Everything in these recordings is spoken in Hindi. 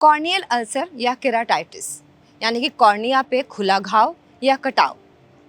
कॉर्नियल अल्सर या केराटाइटिस यानी कि कॉर्निया पे खुला घाव या कटाव।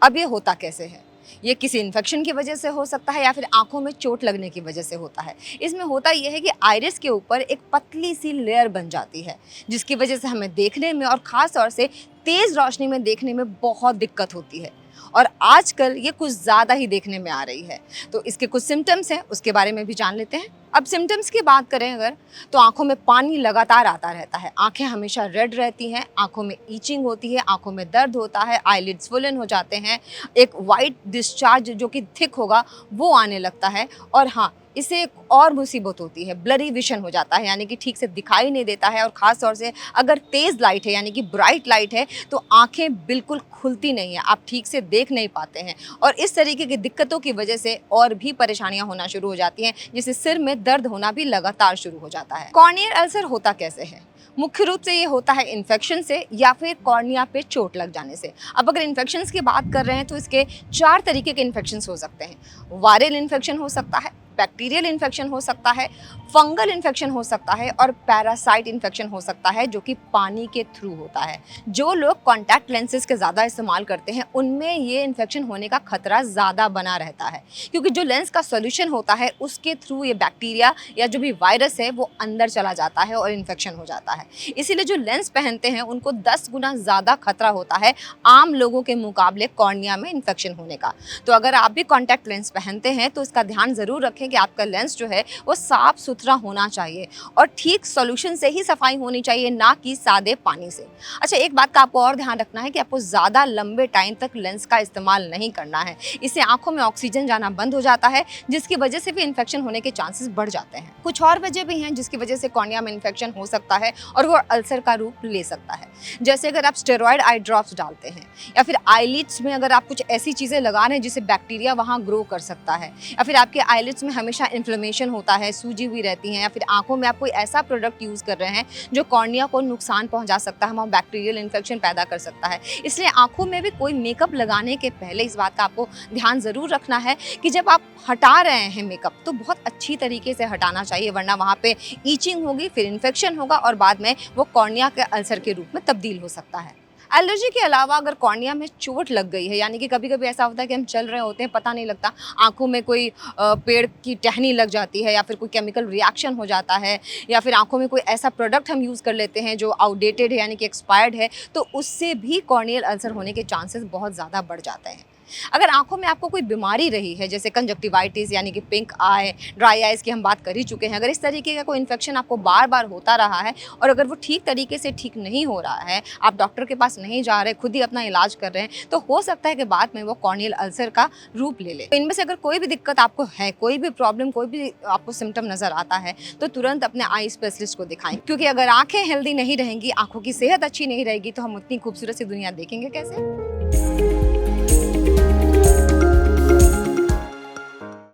अब ये होता कैसे है? ये किसी इन्फेक्शन की वजह से हो सकता है या फिर आंखों में चोट लगने की वजह से होता है। इसमें होता यह है कि आइरिस के ऊपर एक पतली सी लेयर बन जाती है जिसकी वजह से हमें देखने में और ख़ास तौर से तेज़ रोशनी में देखने में बहुत दिक्कत होती है और आजकल ये कुछ ज़्यादा ही देखने में आ रही है। तो इसके कुछ सिम्टम्स हैं, उसके बारे में भी जान लेते हैं। अब सिम्टम्स की बात करें अगर, तो आंखों में पानी लगातार आता रहता है, आंखें हमेशा रेड रहती हैं, आंखों में ईचिंग होती है, आंखों में दर्द होता है, आईलिड्स स्वोलन हो जाते हैं, एक वाइट डिस्चार्ज जो कि थिक होगा वो आने लगता है। और हाँ, इससे एक और मुसीबत होती है, ब्लरी विजन हो जाता है यानी कि ठीक से दिखाई नहीं देता है और ख़ास तौर से अगर तेज़ लाइट है यानी कि ब्राइट लाइट है तो आंखें बिल्कुल खुलती नहीं है, आप ठीक से देख नहीं पाते हैं और इस तरीके की दिक्कतों की वजह से और भी परेशानियां होना शुरू हो जाती हैं, जिससे सिर में दर्द होना भी लगातार शुरू हो जाता है। कॉर्नियल अल्सर होता कैसे है? मुख्य रूप से ये होता है इन्फेक्शन से या फिर कॉर्निया पे चोट लग जाने से। अब अगर इन्फेक्शंस की बात कर रहे हैं तो इसके 4 तरीके के इन्फेक्शंस हो सकते हैं। वायरल इन्फेक्शन हो सकता है, बैक्टीरियल इन्फेक्शन हो सकता है, फंगल इन्फेक्शन हो सकता है और पैरासाइट इन्फेक्शन हो सकता है जो कि पानी के थ्रू होता है। जो लोग कॉन्टैक्ट लेंसेज के ज़्यादा इस्तेमाल करते हैं उनमें ये इन्फेक्शन होने का खतरा ज़्यादा बना रहता है, क्योंकि जो लेंस का सोल्यूशन होता है उसके थ्रू ये बैक्टीरिया या जो भी वायरस है वो अंदर चला जाता है और इन्फेक्शन हो जाता है। इसीलिए जो लेंस पहनते हैं उनको 10 गुना ज़्यादा खतरा होता है आम लोगों के मुकाबले कॉर्निया में इन्फेक्शन होने का। तो अगर आप भी कॉन्टैक्ट लेंस पहनते हैं तो इसका ध्यान ज़रूर रखें कि आपका लेंस जो है वो साफ सुथरा होना चाहिए और ठीक सॉल्यूशन से ही सफाई होनी चाहिए, ना कि सादे पानी से। अच्छा, एक बात का आपको और ध्यान रखना है कि आपको ज़्यादा लंबे टाइम तक लेंस का इस्तेमाल नहीं करना है, इससे आंखों में ऑक्सीजन जाना बंद हो जाता है जिसकी वजह से भी इन्फेक्शन होने के चांसेस बढ़ जाते हैं। कुछ और वजह भी हैं जिसकी वजह से कॉर्निया में इन्फेक्शन हो सकता है और वो अल्सर का रूप ले सकता है। जैसे अगर आप स्टेरॉयड आई ड्रॉप्स डालते हैं या फिर आईलिड्स में अगर आप कुछ ऐसी चीज़ें लगा रहे हैं जिससे बैक्टीरिया वहाँ ग्रो कर सकता है, या फिर आपके आईलिड्स में हमेशा इन्फ्लेमेशन होता है, सूजी हुई रहती हैं, या फिर आंखों में आप कोई ऐसा प्रोडक्ट यूज़ कर रहे हैं जो कॉर्निया को नुकसान पहुंचा सकता है, वहाँ बैक्टीरियल इन्फेक्शन पैदा कर सकता है। इसलिए आंखों में भी कोई मेकअप लगाने के पहले इस बात का आपको ध्यान ज़रूर रखना है कि जब आप हटा रहे हैं मेकअप तो बहुत अच्छी तरीके से हटाना चाहिए, वरना वहाँ पे ईचिंग होगी, फिर इन्फेक्शन होगा और बाद में वो कॉर्निया के अल्सर के रूप में तब्दील हो सकता है। एलर्जी के अलावा अगर कॉर्निया में चोट लग गई है, यानी कि कभी कभी ऐसा होता है कि हम चल रहे होते हैं, पता नहीं लगता, आंखों में कोई पेड़ की टहनी लग जाती है या फिर कोई केमिकल रिएक्शन हो जाता है या फिर आंखों में कोई ऐसा प्रोडक्ट हम यूज़ कर लेते हैं जो आउटडेटेड है यानी कि एक्सपायर्ड है, तो उससे भी कॉर्नियल अल्सर होने के चांसेस बहुत ज़्यादा बढ़ जाते हैं। अगर आंखों में आपको कोई बीमारी रही है जैसे कंजक्टिवाइटिस यानी कि पिंक आई, ड्राई आइज़ की हम बात कर ही चुके हैं, अगर इस तरीके का कोई इन्फेक्शन आपको बार बार होता रहा है और अगर वो ठीक तरीके से ठीक नहीं हो रहा है, आप डॉक्टर के पास नहीं जा रहे, खुद ही अपना इलाज कर रहे हैं, तो हो सकता है कि बाद में वो कॉर्नियल अल्सर का रूप ले ले। तो इनमें से अगर कोई भी दिक्कत आपको है, कोई भी प्रॉब्लम, कोई भी आपको सिम्टम नज़र आता है तो तुरंत अपने आई स्पेशलिस्ट को दिखाएं, क्योंकि अगर आँखें हेल्दी नहीं रहेंगी, आँखों की सेहत अच्छी नहीं रहेगी तो हम उतनी खूबसूरत सी दुनिया देखेंगे कैसे।